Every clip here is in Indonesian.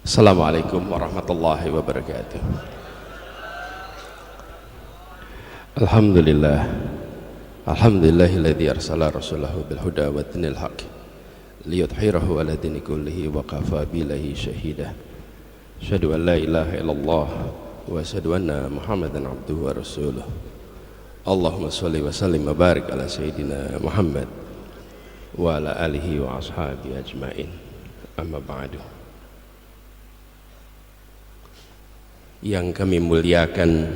Assalamualaikum warahmatullahi wabarakatuh. Alhamdulillah, alhamdulillahilladzi arsala rasulahu bil huda wa dinil haqq liyudhhirahu ala dini kullihi wa kafa billahi syahida. Asyhadu an la ilaha illallah wa asyhadu anna Muhammadan abduhu wa rasuluh. Allahumma shalli wa sallim wa barik ala sayyidina Muhammad wa ala alihi wa ashabihi ajmain. Amma ba'du. Yang kami muliakan,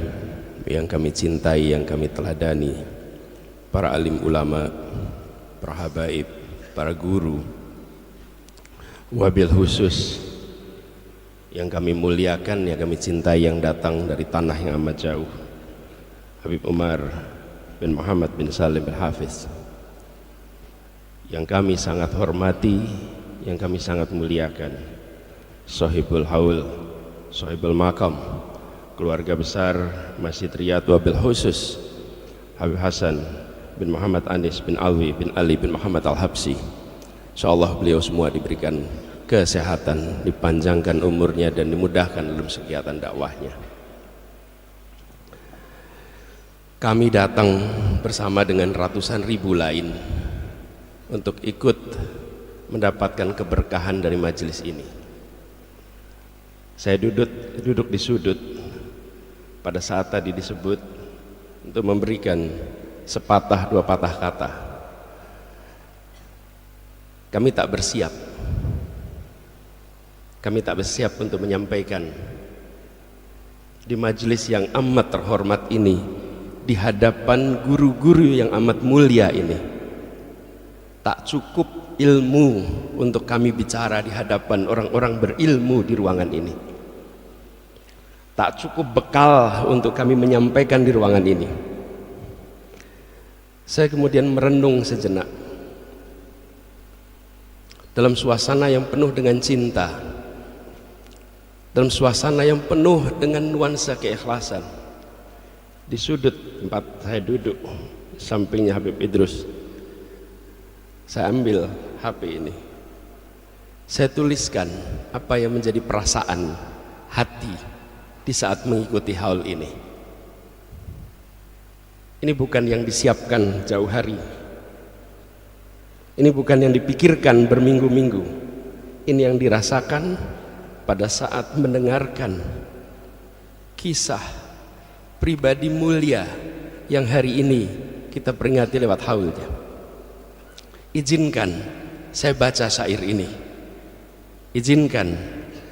yang kami cintai, yang kami teladani, para alim ulama, para habaib, para guru, wabil khusus yang kami muliakan, yang kami cintai, yang datang dari tanah yang amat jauh, Habib Umar bin Muhammad bin Salim bin Hafiz, yang kami sangat hormati, yang kami sangat muliakan, Sahibul Haul, Sahibul Maqam, keluarga besar Masjid Riyad wabil khusus Habib Hasan bin Muhammad Anis bin Alwi bin Ali bin Muhammad Al-Habsi. InsyaAllah beliau semua diberikan kesehatan, dipanjangkan umurnya dan dimudahkan dalam kegiatan dakwahnya. Kami datang bersama dengan ratusan ribu lain untuk ikut mendapatkan keberkahan dari majelis ini. Saya duduk di sudut pada saat tadi disebut untuk memberikan sepatah dua patah kata. Kami tak bersiap untuk menyampaikan di majelis yang amat terhormat ini, di hadapan guru-guru yang amat mulia ini. Tak cukup ilmu untuk kami bicara di hadapan orang-orang berilmu di ruangan ini. Tak cukup bekal untuk kami menyampaikan di ruangan ini. Saya kemudian merenung sejenak dalam suasana yang penuh dengan cinta, dalam suasana yang penuh dengan nuansa keikhlasan. Di sudut tempat saya duduk, sampingnya Habib Idrus, saya ambil HP ini, saya tuliskan apa yang menjadi perasaan hati di saat mengikuti haul ini. Ini bukan yang disiapkan jauh hari, ini bukan yang dipikirkan berminggu-minggu, ini yang dirasakan pada saat mendengarkan kisah pribadi mulia yang hari ini kita peringati lewat haulnya. Izinkan saya baca syair ini, izinkan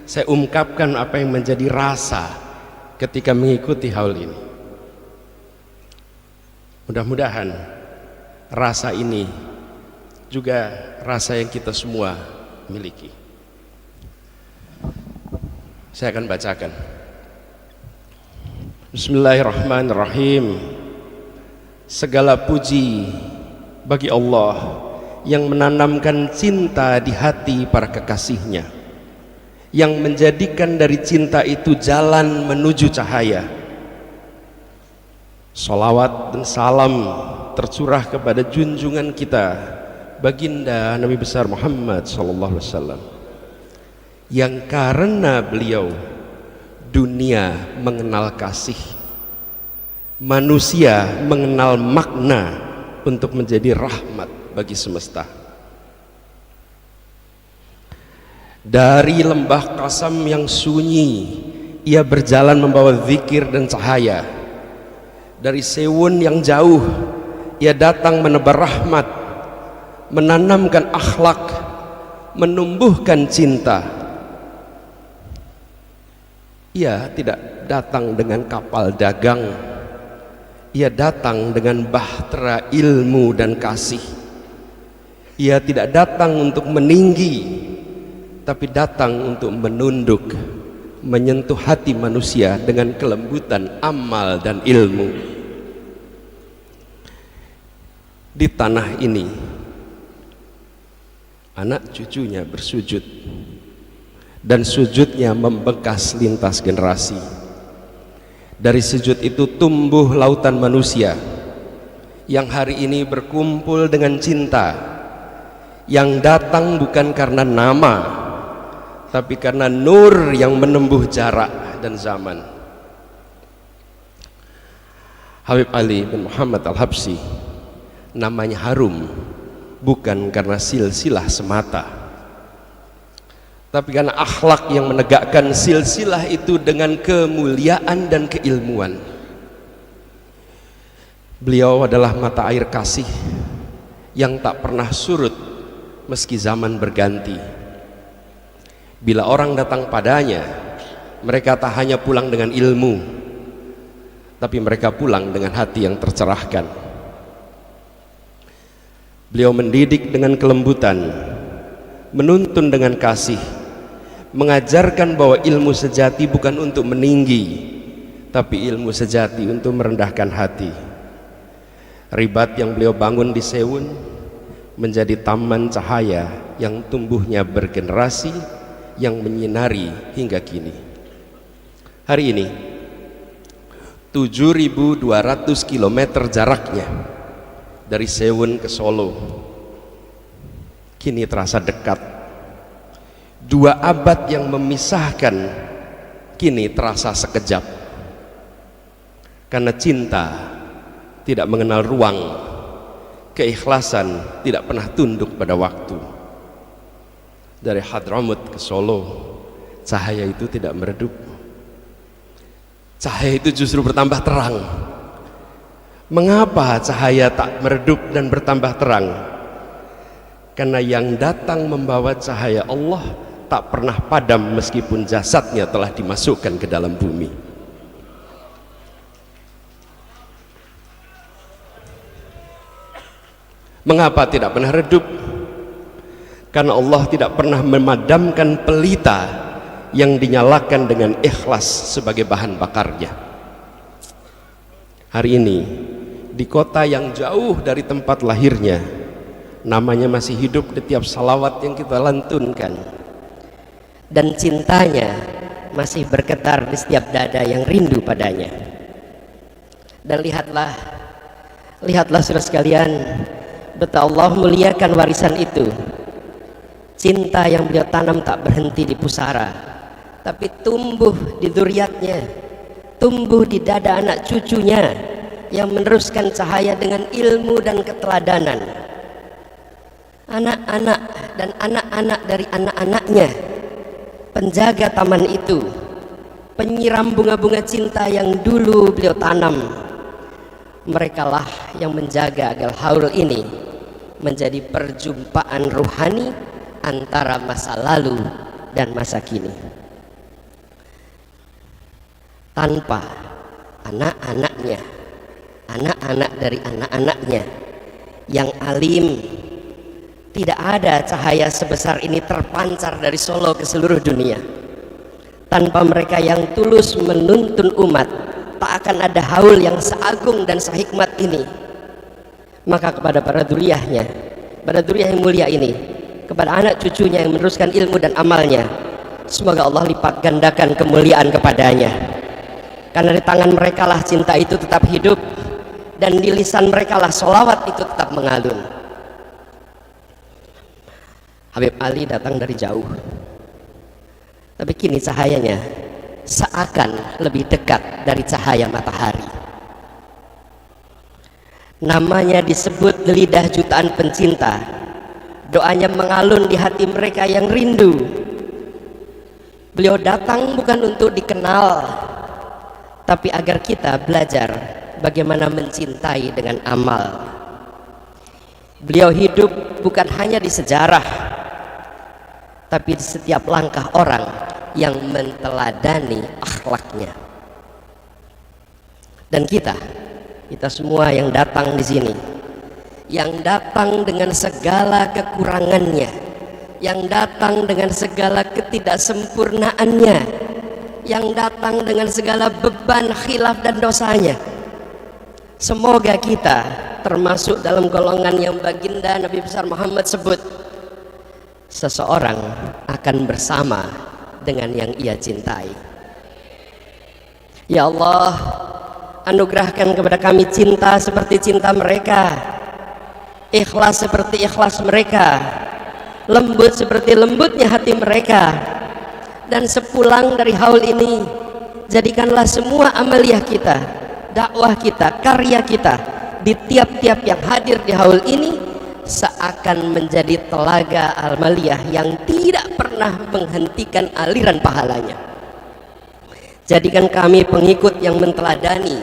saya ungkapkan apa yang menjadi rasa ketika mengikuti haul ini. Mudah-mudahan rasa ini juga rasa yang kita semua miliki. Saya akan bacakan. Bismillahirrahmanirrahim. Segala puji bagi Allah yang menanamkan cinta di hati para kekasihnya, yang menjadikan dari cinta itu jalan menuju cahaya. Salawat dan salam tercurah kepada junjungan kita, baginda Nabi besar Muhammad sallallahu alaihi wasallam, yang karena beliau dunia mengenal kasih, manusia mengenal makna untuk menjadi rahmat bagi semesta. Dari lembah Qasam yang sunyi, ia berjalan membawa zikir dan cahaya. Dari Sewun yang jauh, ia datang menebar rahmat, menanamkan akhlak, menumbuhkan cinta. Ia tidak datang dengan kapal dagang, ia datang dengan bahtera ilmu dan kasih. Ia tidak datang untuk meninggi, tapi datang untuk menunduk, menyentuh hati manusia dengan kelembutan amal dan ilmu. Di tanah ini anak cucunya bersujud, dan sujudnya membekas lintas generasi. Dari sujud itu tumbuh lautan manusia yang hari ini berkumpul dengan cinta, yang datang bukan karena nama tapi karena nur yang menempuh jarak dan zaman. Habib Ali bin Muhammad Al-Habsyi namanya harum bukan karena silsilah semata, tapi karena akhlak yang menegakkan silsilah itu dengan kemuliaan dan keilmuan. Beliau adalah mata air kasih yang tak pernah surut meski zaman berganti. Bila orang datang padanya, mereka tak hanya pulang dengan ilmu, tapi mereka pulang dengan hati yang tercerahkan. Beliau mendidik dengan kelembutan, menuntun dengan kasih, mengajarkan bahwa ilmu sejati bukan untuk meninggi, tapi ilmu sejati untuk merendahkan hati. Ribat yang beliau bangun di Sewun menjadi taman cahaya yang tumbuhnya bergenerasi, yang menyinari hingga kini. Hari ini 7.200 km jaraknya dari Sewun ke Solo, kini terasa dekat. 2 abad yang memisahkan kini terasa sekejap, karena cinta tidak mengenal ruang, keikhlasan tidak pernah tunduk pada waktu. Dari Hadramut ke Solo, cahaya itu tidak meredup, cahaya itu justru bertambah terang. Mengapa cahaya tak meredup dan bertambah terang? Karena yang datang membawa cahaya Allah tak pernah padam meskipun jasadnya telah dimasukkan ke dalam bumi. Mengapa tidak pernah redup? Karena Allah tidak pernah memadamkan pelita yang dinyalakan dengan ikhlas sebagai bahan bakarnya. Hari ini di kota yang jauh dari tempat lahirnya, namanya masih hidup di tiap salawat yang kita lantunkan, dan cintanya masih bergetar di setiap dada yang rindu padanya. Dan lihatlah saudara sekalian, betapa Allah muliakan warisan itu. Cinta yang beliau tanam tak berhenti di pusara, tapi tumbuh di dzurriatnya, tumbuh di dada anak cucunya yang meneruskan cahaya dengan ilmu dan keteladanan. Anak-anak dan anak-anak dari anak-anaknya, penjaga taman itu, penyiram bunga-bunga cinta yang dulu beliau tanam. Merekalah yang menjaga agar haul ini menjadi perjumpaan ruhani antara masa lalu dan masa kini. Tanpa anak-anaknya, anak-anak dari anak-anaknya yang alim, tidak ada cahaya sebesar ini terpancar dari Solo ke seluruh dunia. Tanpa mereka yang tulus menuntun umat, tak akan ada haul yang seagung dan sehikmat ini. Maka kepada para dzurriyyahnya, pada dzurriyyah yang mulia ini, kepada anak cucunya yang meneruskan ilmu dan amalnya, semoga Allah lipat gandakan kemuliaan kepadanya. Karena di tangan mereka lah cinta itu tetap hidup, dan di lisan mereka lah sholawat itu tetap mengalun. Habib Ali datang dari jauh, tapi kini cahayanya seakan lebih dekat dari cahaya matahari. Namanya disebut lidah jutaan pencinta, doanya mengalun di hati mereka yang rindu. Beliau datang bukan untuk dikenal, tapi agar kita belajar bagaimana mencintai dengan amal. Beliau hidup bukan hanya di sejarah, tapi di setiap langkah orang yang menteladani akhlaknya. Dan kita semua yang datang di sini, yang datang dengan segala kekurangannya, yang datang dengan segala ketidaksempurnaannya, yang datang dengan segala beban, khilaf dan dosanya, semoga kita termasuk dalam golongan yang baginda Nabi besar Muhammad sebut, seseorang akan bersama dengan yang ia cintai. Ya Allah, anugerahkan kepada kami cinta seperti cinta mereka, ikhlas seperti ikhlas mereka, lembut seperti lembutnya hati mereka, Dan sepulang dari haul ini, jadikanlah semua amaliyah kita, dakwah kita, karya kita di tiap-tiap yang hadir di haul ini seakan menjadi telaga amaliyah yang tidak pernah menghentikan aliran pahalanya. Jadikan kami pengikut yang menteladani,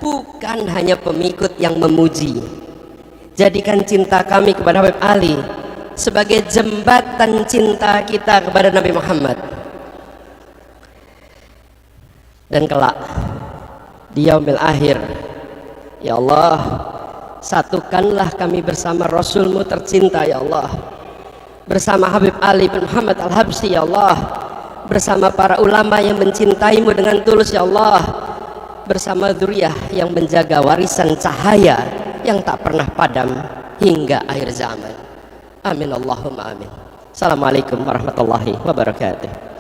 bukan hanya pengikut yang memuji. Jadikan cinta kami kepada Habib Ali sebagai jembatan cinta kita kepada Nabi Muhammad. Dan kelak di yaumil akhir, ya Allah, satukanlah kami bersama Rasulmu tercinta ya Allah, bersama Habib Ali bin Muhammad Al-Habsyi ya Allah, bersama para ulama yang mencintaimu dengan tulus ya Allah, bersama dzurriyyah yang menjaga warisan cahaya yang tak pernah padam hingga akhir zaman. Amin Allahumma amin. Assalamualaikum warahmatullahi wabarakatuh.